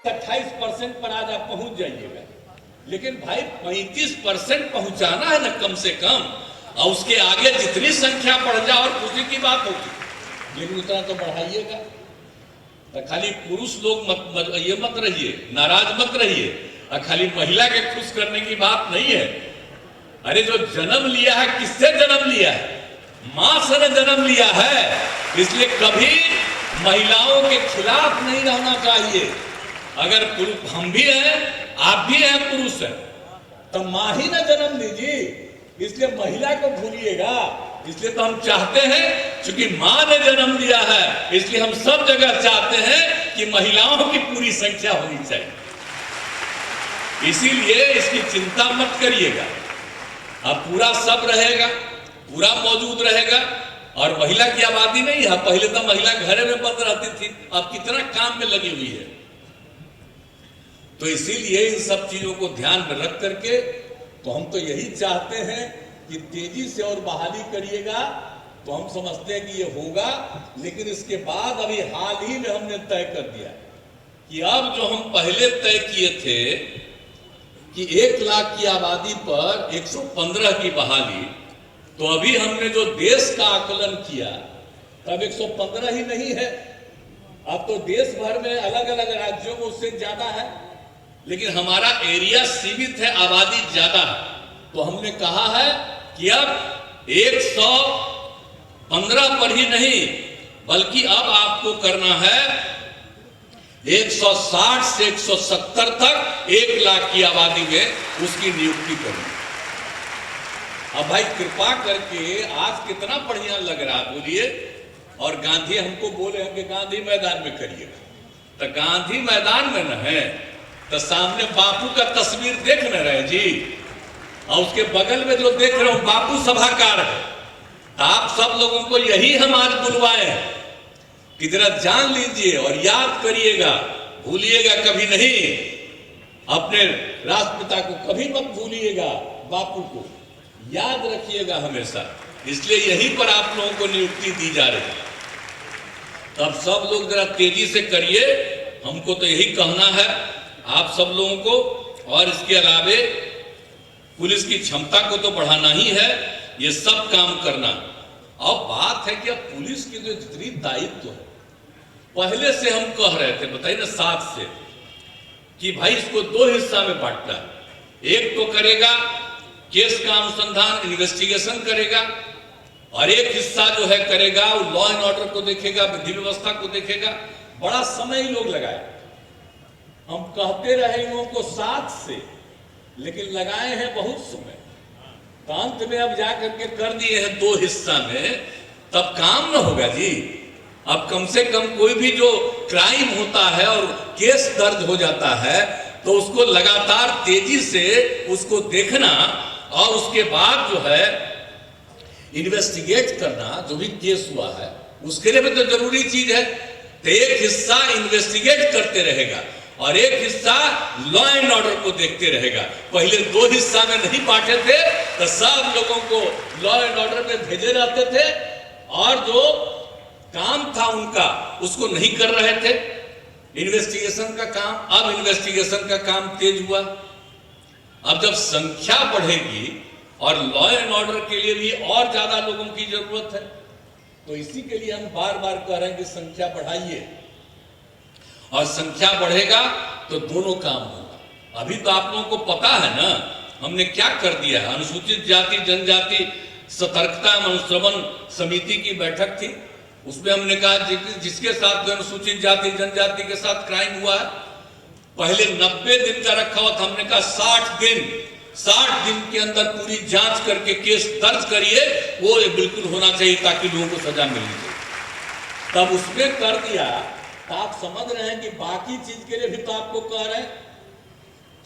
28% पर आज आप पहुंच जाइएगा, लेकिन भाई 35% पहुंचाना है ना कम से कम, और उसके आगे जितनी संख्या बढ़ जाए और खुशी की बात होगी, लेकिन उतना तो बढ़ाइएगा। तो खाली पुरुष लोग मत रहिए, नाराज मत रहिए, और खाली महिला के खुश करने की बात नहीं है। अरे जो जन्म लिया है, किससे जन्म लिया है? मां से ने जन्म लिया है, इसलिए कभी महिलाओं के खिलाफ नहीं रहना चाहिए। अगर हम भी हैं, आप भी हैं, पुरुष हैं, तो मां ही ना जन्म दीजिए, इसलिए महिला को भूलिएगा। इसलिए तो हम चाहते हैं, क्योंकि मां ने जन्म दिया है, इसलिए हम सब जगह चाहते हैं कि महिलाओं की पूरी संख्या होनी चाहिए। इसीलिए इसकी चिंता मत करिएगा, अब पूरा सब रहेगा, पूरा मौजूद रहेगा। और महिला की आबादी नहीं है, पहले तो महिला घरे में बंद रहती थी, अब कितना काम में लगी हुई है। तो इसीलिए इन सब चीजों को ध्यान में रख करके तो हम तो यही चाहते हैं कि तेजी से और बहाली करिएगा। तो हम समझते हैं कि ये होगा, लेकिन इसके बाद अभी हाल ही में हमने तय कर दिया कि अब जो हम पहले तय किए थे कि 1 लाख की आबादी पर 115 की बहाली, तो अभी हमने जो देश का आकलन किया तब 115 ही नहीं है, अब तो देश भर में अलग अलग राज्यों में उससे ज्यादा है, लेकिन हमारा एरिया सीमित है, आबादी ज्यादा है। तो हमने कहा है कि अब 115 पर ही नहीं, बल्कि अब आपको करना है 160 से 170 तक 1 लाख की आबादी में उसकी नियुक्ति करनी। अब भाई कृपा करके, आज कितना बढ़िया लग रहा बोलिए, और गांधी हमको बोले हैं कि गांधी मैदान में करिए, तो गांधी मैदान में न है तो सामने बापू का तस्वीर देख न रहे जी, और उसके बगल में जो देख रहे हो बापू सभागार है। तो आप सब लोगों को यही हम आज बुलवाए हैं कि जरा जान लीजिए और याद करिएगा, भूलिएगा कभी नहीं, अपने राष्ट्रपिता को कभी मत भूलिएगा, बापू को याद रखिएगा हमेशा। इसलिए यहीं पर आप लोगों को नियुक्ति दी जा रही है। तो अब सब लोग जरा तेजी से करिए, हमको तो यही कहना है आप सब लोगों को। और इसके अलावे पुलिस की क्षमता को तो बढ़ाना ही है, ये सब काम करना। अब बात है कि अब पुलिस की जो जितनी दायित्व है, पहले से हम कह रहे थे, बताइए ना 7 से, कि भाई इसको 2 हिस्सा में बांटना है। एक तो करेगा केस का अनुसंधान, इन्वेस्टिगेशन करेगा, और एक हिस्सा जो है करेगा वो लॉ एंड ऑर्डर को देखेगा, विधि व्यवस्था को देखेगा। बड़ा समय ही लोग लगाए, हम कहते रहे इन लोगों को 7 से, लेकिन लगाए हैं बहुत समय। तो अंत में अब जाकर के कर दिए हैं 2 हिस्सा में, तब काम न होगा जी। अब कम से कम कोई भी जो क्राइम होता है और केस दर्ज हो जाता है, तो उसको लगातार तेजी से उसको देखना, और उसके बाद जो है इन्वेस्टिगेट करना, जो भी केस हुआ है उसके लिए भी तो जरूरी चीज है। तो एक हिस्सा इन्वेस्टिगेट करते रहेगा और एक हिस्सा लॉ एंड ऑर्डर को देखते रहेगा। पहले 2 हिस्सा में नहीं बांटे थे, तो सब लोगों को लॉ एंड ऑर्डर में भेजे जाते थे, और जो काम था उनका उसको नहीं कर रहे थे, इन्वेस्टिगेशन का काम। अब इन्वेस्टिगेशन का काम तेज हुआ। अब जब संख्या बढ़ेगी और लॉ एंड ऑर्डर के लिए भी और ज्यादा लोगों की जरूरत है, तो इसी के लिए हम बार बार कह रहे हैं कि संख्या बढ़ाइए, और संख्या बढ़ेगा तो दोनों काम होगा। अभी तो आप लोगों को पता है ना हमने क्या कर दिया है। अनुसूचित जाति जनजाति सतर्कता अनुश्रवण समिति की बैठक थी, उसमें हमने कहा जिसके साथ अनुसूचित जाति जनजाति के साथ क्राइम हुआ है, पहले 90 दिन का रखा हुआ था, हमने कहा 60 दिन के अंदर पूरी जांच करके केस दर्ज करिए, वो बिल्कुल होना चाहिए ताकि लोगों को सजा मिलनी चाहिए। तब उसमें कर दिया। तो आप समझ रहे हैं कि बाकी चीज के लिए भी तो आपको कह रहे हैं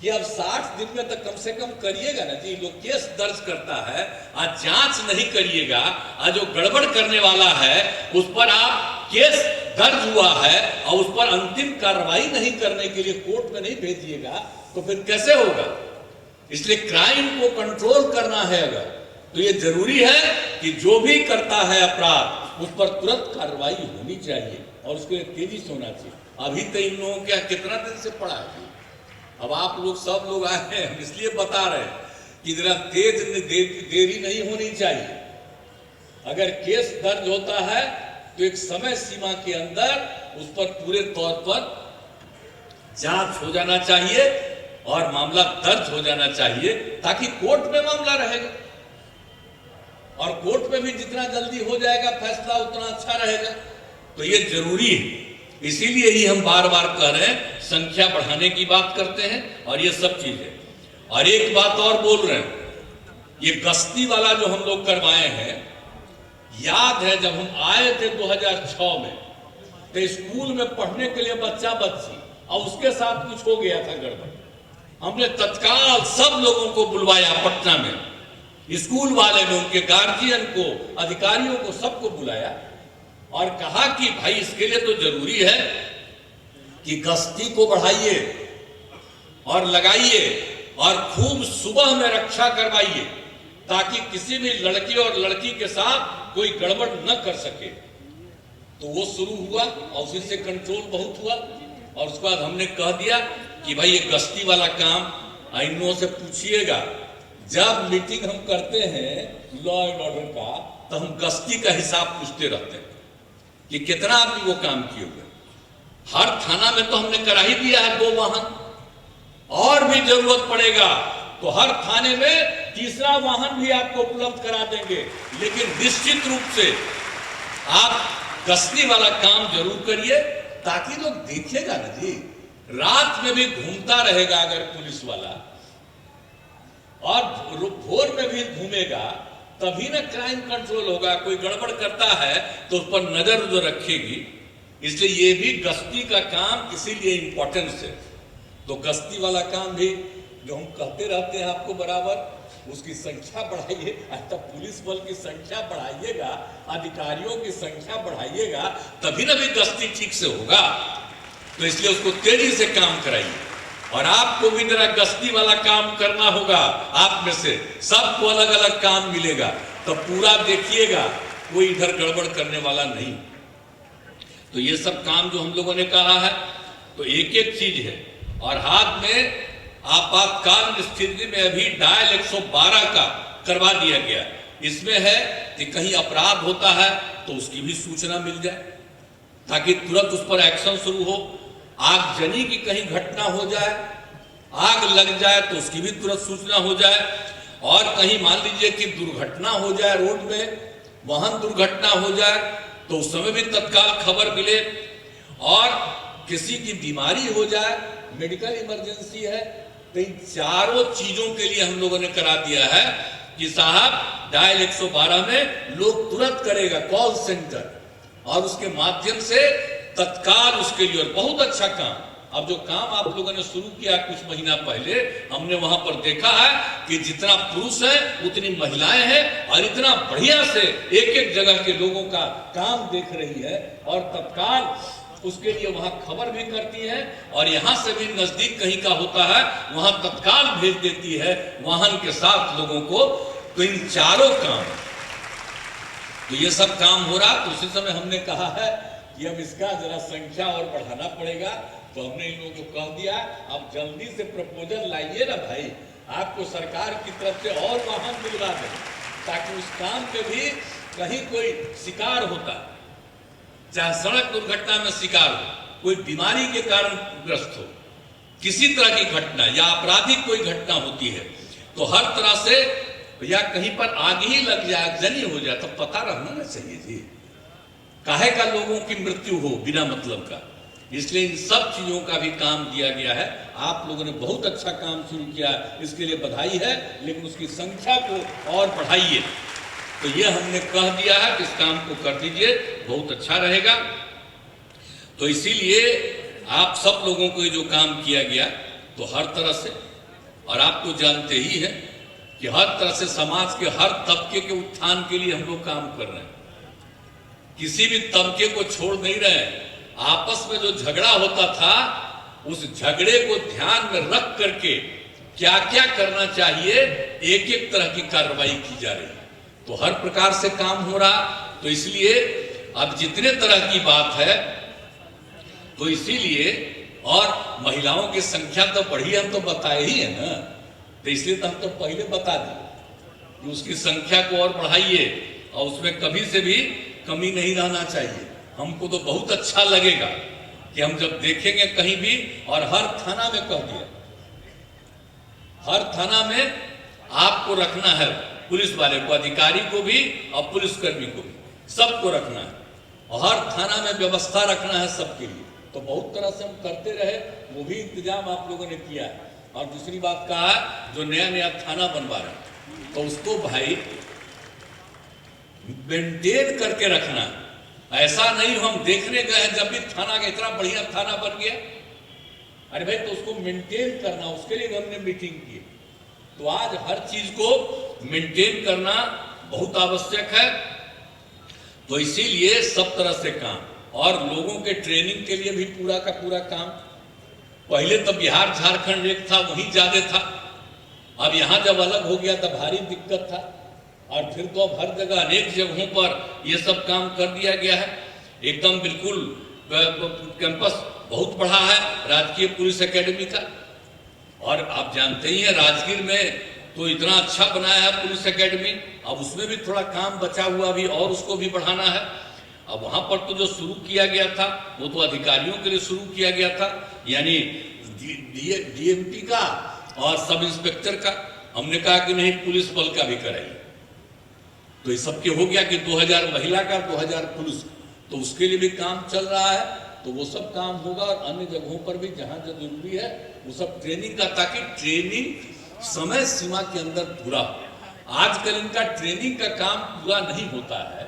कि अब 60 दिन में तो कम से कम करिएगा ना जी। लोग केस दर्ज करता है, आज जांच नहीं करिएगा, आज जो गड़बड़ करने वाला है उस पर आप केस दर्ज हुआ है और उस पर अंतिम कार्रवाई नहीं करने के लिए कोर्ट में नहीं भेजिएगा, तो फिर कैसे होगा। इसलिए क्राइम को कंट्रोल करना है अगर, तो ये जरूरी है कि जो भी करता है अपराध उस पर तुरंत कार्रवाई होनी चाहिए। और उसको तेजी से होना चाहिए। अभी तो इन लोगों क्या कितना दिन से पड़ा है। अब आप लोग सब लोग आए हैं, हम इसलिए बता रहे हैं कि जरा देरी नहीं होनी चाहिए। अगर केस दर्ज होता है तो एक समय सीमा के अंदर उस पर पूरे तौर पर जांच हो जाना चाहिए और मामला दर्ज हो जाना चाहिए, ताकि कोर्ट में मामला रहेगा और कोर्ट में भी जितना जल्दी हो जाएगा फैसला उतना अच्छा रहेगा। तो ये जरूरी है, इसीलिए ही हम बार बार कह रहे हैं संख्या बढ़ाने की बात करते हैं और ये सब चीजें। और एक बात और बोल रहे हैं, ये गश्ती वाला जो हम लोग करवाए हैं, याद है जब हम आए थे 2006 में, तो स्कूल में पढ़ने के लिए बच्चा बच्ची और उसके साथ कुछ हो गया था गड़बड़, हमने तत्काल सब लोगों को बुलवाया पटना में, स्कूल वाले ने उनके गार्जियन को, अधिकारियों को, सबको बुलाया और कहा कि भाई इसके लिए तो जरूरी है कि गश्ती को बढ़ाइए और लगाइए और खूब सुबह में रक्षा करवाइए, ताकि किसी भी लड़के और लड़की के साथ कोई गड़बड़ न कर सके। तो वो शुरू हुआ और उसी से कंट्रोल बहुत हुआ। और उसके बाद हमने कह दिया कि भाई ये गश्ती वाला काम इन लोगों से पूछिएगा। जब मीटिंग हम करते हैं लॉ एंड ऑर्डर का, तो हम गश्ती का हिसाब पूछते रहते हैं कि कितना आदमी वो काम किए हुए। हर थाना में तो हमने करा ही दिया है 2 वाहन, और भी जरूरत पड़ेगा तो हर थाने में तीसरा वाहन भी आपको उपलब्ध करा देंगे। लेकिन निश्चित रूप से आप गश्ती वाला काम जरूर करिए, ताकि लोग देखेगा ना जी, रात में भी घूमता रहेगा अगर पुलिस वाला और भोर में भी घूमेगा, तभी ना क्राइम कंट्रोल होगा। कोई गड़बड़ करता है तो उस पर नजर रखेगी। इसलिए ये भी गश्ती का काम इसीलिए इंपॉर्टेंस है। तो गश्ती वाला काम भी जो हम कहते रहते हैं आपको बराबर, उसकी संख्या बढ़ाइए। तब पुलिस बल की संख्या बढ़ाइएगा, अधिकारियों की संख्या बढ़ाइएगा, तभी ना भी गश्ती ठीक से होगा। तो इसलिए उसको तेजी से काम कराइए। और आपको भी जरा गश्ती वाला काम करना होगा। आप में से सबको अलग अलग काम मिलेगा, तो पूरा देखिएगा, कोई इधर गड़बड़ करने वाला नहीं। तो ये सब काम जो हम लोगों ने कहा है, तो एक एक चीज है। और हाथ में आपातकाल स्थिति में अभी डायल 112 का करवा दिया गया। इसमें है कि कहीं अपराध होता है तो उसकी भी सूचना मिल जाए, ताकि तुरंत उस पर एक्शन शुरू हो। आगजनी की कहीं घटना हो जाए, आग लग जाए तो उसकी भी तुरंत सूचना हो जाए। और कहीं मान लीजिए कि दुर्घटना हो जाए, रोड में वाहन दुर्घटना हो जाए, तो उस समय भी तत्काल खबर मिले। और किसी की बीमारी हो जाए, मेडिकल इमरजेंसी है, तो इन चारों चीजों के लिए हम लोगों ने करा दिया है कि साहब डायल 112 में लोग तुरंत करेगा कॉल सेंटर, और उसके माध्यम से तत्काल उसके लिए। और बहुत अच्छा काम, अब जो काम आप लोगों ने शुरू किया कुछ महीना पहले, हमने वहां पर देखा है कि जितना पुरुष है उतनी महिलाएं हैं, और इतना बढ़िया से एक एक जगह के लोगों का काम देख रही है और तत्काल उसके लिए वहां खबर भी करती है। और यहां से भी नजदीक कहीं का होता है, वहां तत्काल भेज देती है वाहन के साथ लोगों को। तो इन चारों काम, तो ये सब काम हो रहा। तो उसी समय हमने कहा है कि अब इसका जरा संख्या और बढ़ाना पड़ेगा। तो हमने इन लोगों को कह दिया, अब जल्दी से प्रपोजल लाइए ना भाई, आपको सरकार की तरफ से और वाहन दिलवा दें, ताकि उस काम पे भी कहीं कोई शिकार होता, चाहे सड़क दुर्घटना में शिकार हो, कोई बीमारी के कारण ग्रस्त हो, किसी तरह की घटना या आपराधिक कोई घटना होती है, तो हर तरह से, या कहीं पर आग ही लग जाए, जनी हो जाए, तो पता रहना ना चाहिए जी, काहे का लोगों की मृत्यु हो बिना मतलब का। इसलिए इन सब चीजों का भी काम दिया गया है। आप लोगों ने बहुत अच्छा काम शुरू किया, इसके लिए बधाई है, लेकिन उसकी संख्या को और बढ़ाइए। तो ये हमने कह दिया है कि इस काम को कर दीजिए, बहुत अच्छा रहेगा। तो इसीलिए आप सब लोगों को ये जो काम किया गया, तो हर तरह से, और आप तो जानते ही हैं कि हर तरह से समाज के हर तबके के उत्थान के लिए हम लोग काम कर रहे हैं। किसी भी तबके को छोड़ नहीं रहे। आपस में जो झगड़ा होता था, उस झगड़े को ध्यान में रख करके क्या क्या करना चाहिए, एक एक तरह की कार्रवाई की जा रही है। तो हर प्रकार से काम हो रहा। तो इसलिए अब जितने तरह की बात है तो इसीलिए, और महिलाओं की संख्या तो बढ़ी, हम तो बताए ही है ना, तो इसलिए तो हम तो पहले बता दें कि उसकी संख्या को और बढ़ाइए, और उसमें कभी से भी कमी नहीं रहना चाहिए। हमको तो बहुत अच्छा लगेगा कि हम जब देखेंगे कहीं भी, और हर थाना में कह दिया, हर थाना में आपको रखना है, पुलिस वाले को, अधिकारी को भी और पुलिसकर्मी को भी, सबको रखना है, और हर थाना में व्यवस्था रखना है सबके लिए। तो बहुत तरह से हम करते रहे, वो भी इंतजाम आप लोगों ने किया है। और दूसरी बात कहा, जो नया नया थाना बनवा रहे हैं, तो उसको भाई मेंटेन करके रखना। ऐसा नहीं हम देखने गए हैं जब भी थाना का इतना बढ़िया थाना बन गया, अरे भाई तो उसको मेंटेन करना, उसके लिए हमने मीटिंग की। तो आज हर चीज को मेंटेन करना बहुत आवश्यक है। तो इसीलिए सब तरह से काम, और लोगों के ट्रेनिंग के लिए भी पूरा का पूरा काम। पहले तो बिहार झारखंड एक था, वहीं ज्यादा था, अब यहां जब अलग हो गया तो भारी दिक्कत था, और फिर तो अब हर जगह अनेक जगहों पर ये सब काम कर दिया गया है। एकदम बिल्कुल कैंपस बहुत बड़ा है राजकीय पुलिस एकेडमी का, और आप जानते ही हैं राजगीर में तो इतना अच्छा बनाया है पुलिस एकेडमी। अब उसमें भी थोड़ा काम बचा हुआ भी, और उसको भी बढ़ाना है। अब वहां पर तो जो शुरू किया गया था वो तो अधिकारियों के लिए शुरू किया गया था, यानी डीएमपी का और सब इंस्पेक्टर का। हमने कहा कि नहीं, पुलिस बल का भी कराइए। तो ये सबके हो गया कि 2000 महिला का, 2000 पुलिस, तो उसके लिए भी काम चल रहा है। तो वो सब काम होगा, और अन्य जगहों पर भी जहां जो जरूरी है वो सब ट्रेनिंग का, ताकि ट्रेनिंग समय सीमा के अंदर पूरा हो। आजकल इनका ट्रेनिंग का काम पूरा नहीं होता है,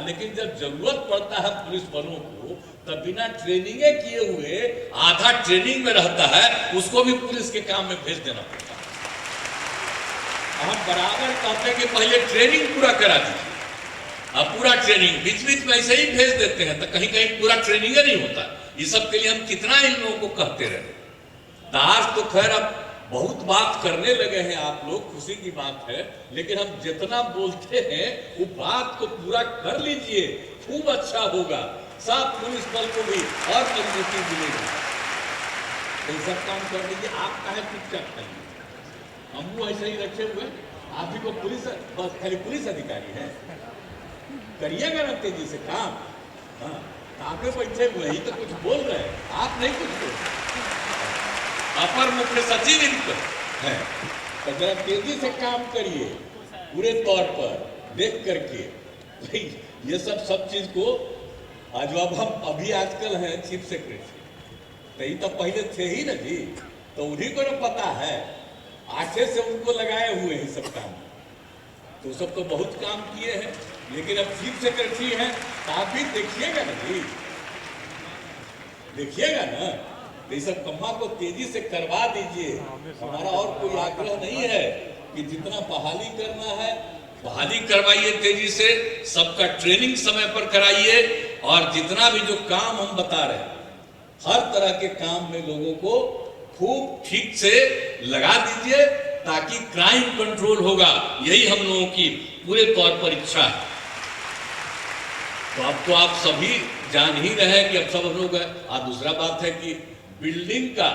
लेकिन जब जरूरत पड़ता है पुलिस बलों को, तब बिना ट्रेनिंग किए हुए आधा ट्रेनिंग में रहता है, उसको भी पुलिस के काम में भेज देना पड़ता है। हम बराबर कहते हैं कि पहले ट्रेनिंग पूरा करा दीजिए। अब पूरा ट्रेनिंग बीच बीच में ऐसे ही भेज देते हैं, तो कहीं कहीं पूरा ट्रेनिंग नहीं होता। ये सब के लिए हम कितना इन लोगों को कहते रहे। तो आज तो खैर अब बहुत बात करने लगे हैं आप लोग, खुशी की बात है, लेकिन हम जितना बोलते हैं वो बात को पूरा कर लीजिए, खूब अच्छा होगा। सब पुलिस बल को भी और मजबूती मिलेगी। तो सब काम कर लीजिए। आप काहे चुपचाप करिए, हम ऐसे ही रखे हुए, आप ही को पुलिस, बस खाली पुलिस अधिकारी है, करिएगा ना तेजी से काम। हाँ, आगे बैठे हुए ही तो कुछ बोल रहे हैं, आप नहीं कुछ बोल रहे। अपर मुख्य सचिव इनको है, तो जरा तेजी से काम करिए पूरे तौर पर देख करके। भाई ये सब चीज को आज अब हम अभी आजकल हैं चीफ सेक्रेटरी, तो ये तो पहले थे ही ना जी, तो उन्हीं को ना पता है, आगे से उनको लगाए हुए हैं सब काम। तो सब तो बहुत काम किए हैं, लेकिन अब चीफ सेक्रेटरी हैं, तो आप भी देखिएगा ना जी, देखिएगा ना। ये सब कम्मा को तेजी से करवा दीजिए। हमारा और कोई आग्रह नहीं है कि जितना बहाली करना है बहाली करवाइए तेजी से, सबका ट्रेनिंग समय पर कराइए, और जितना भी जो काम हम बता रहे हैं हर तरह के काम में लोगों को खूब ठीक से लगा दीजिए, ताकि क्राइम कंट्रोल होगा। यही हम लोगों की पूरे तौर पर इच्छा है। तो अब तो आप सभी जान ही रहे हैं कि अब सब हम लोग है। और दूसरा बात है कि बिल्डिंग का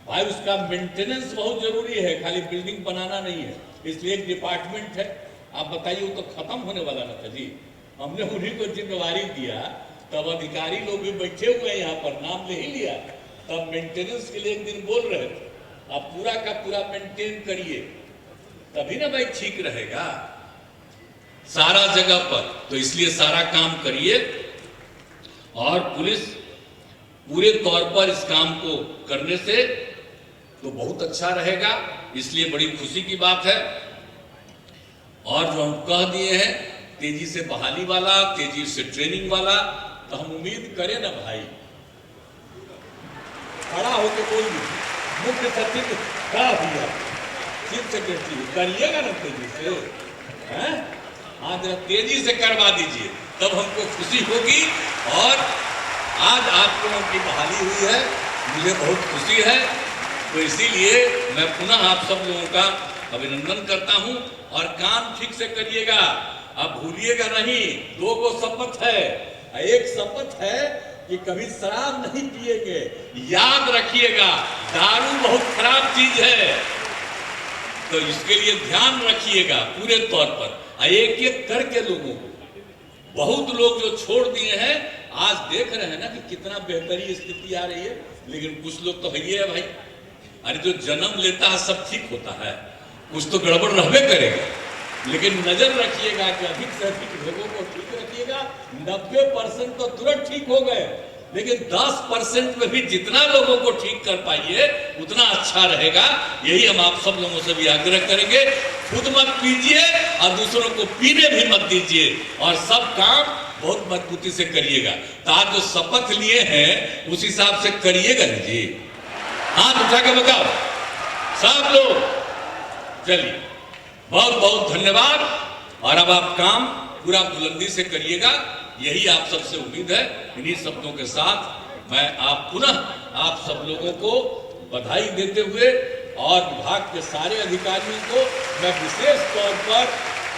भाई उसका मेंटेनेंस बहुत जरूरी है, खाली बिल्डिंग बनाना नहीं है। इसलिए एक डिपार्टमेंट है, आप बताइए, वो तो खत्म होने वाला ना था जी। हमने उन्हीं को जिम्मेवारी दिया, तब अधिकारी लोग भी बैठे हुए हैं यहाँ पर, नाम ले ही लिया, तब मेंटेनेंस के लिए एक दिन बोल रहे थे। आप पूरा का पूरा मेंटेन करिए, तभी ना भाई ठीक रहेगा सारा जगह पर। तो इसलिए सारा काम करिए, और पुलिस पूरे तौर पर इस काम को करने से तो बहुत अच्छा रहेगा। इसलिए बड़ी खुशी की बात है। और जो हम कह दिए हैं तेजी से बहाली वाला, तेजी से ट्रेनिंग वाला, तो हम उम्मीद करें ना भाई, खड़ा होकर बोलिए, मुख्य सचिव खड़ा हुआ, चीफ सेक्रेटरी करिएगा ना तेजी से, हैं? हाँ, जरा तेजी से करवा दीजिए, तब हमको खुशी होगी। और आज आप लोगों की बहाली हुई है, मुझे बहुत खुशी है। तो इसीलिए मैं पुनः आप सब लोगों का अभिनंदन करता हूं। और काम ठीक से करिएगा, अब भूलिएगा नहीं, 2 गो शपथ है, एक शपथ है कि कभी शराब नहीं पिएंगे। याद रखिएगा, दारू बहुत खराब चीज है, तो इसके लिए ध्यान रखिएगा पूरे तौर पर। एक एक करके लोगों को, बहुत लोग जो छोड़ दिए हैं, आज देख रहे हैं ना कि कितना बेहतरीन स्थिति आ रही है। लेकिन कुछ लोग तो है ही है भाई, अरे जो जन्म लेता है सब ठीक होता है, कुछ तो गड़बड़ रहबे करेगा। लेकिन नजर रखिएगा कि अधिक से अधिक लोगों को ठीक रखिएगा। 90% तो तुरंत ठीक हो गए, लेकिन 10% में भी जितना लोगों को ठीक कर पाइए उतना अच्छा रहेगा। यही हम आप सब लोगों से भी आग्रह करेंगे। खुद मत पीजिए और दूसरों को पीने भी मत दीजिए, और सब काम बहुत मजबूती से करिएगा। तो आज जो शपथ लिए हैं उस हिसाब से करिएगा ना जी। हाथ उठा के बताओ सब लोग। चलिए, बहुत बहुत धन्यवाद। और अब आप काम पूरा बुलंदी से करिएगा, यही आप सबसे उम्मीद है। इन्हीं शब्दों के साथ मैं पुनः आप सब लोगों को बधाई देते हुए और विभाग के सारे अधिकारियों को मैं विशेष तौर पर,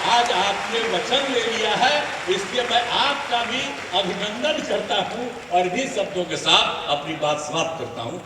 आज आपने वचन ले लिया है इसलिए मैं आपका भी अभिनंदन करता हूं और इन्हीं शब्दों के साथ अपनी बात समाप्त करता हूं।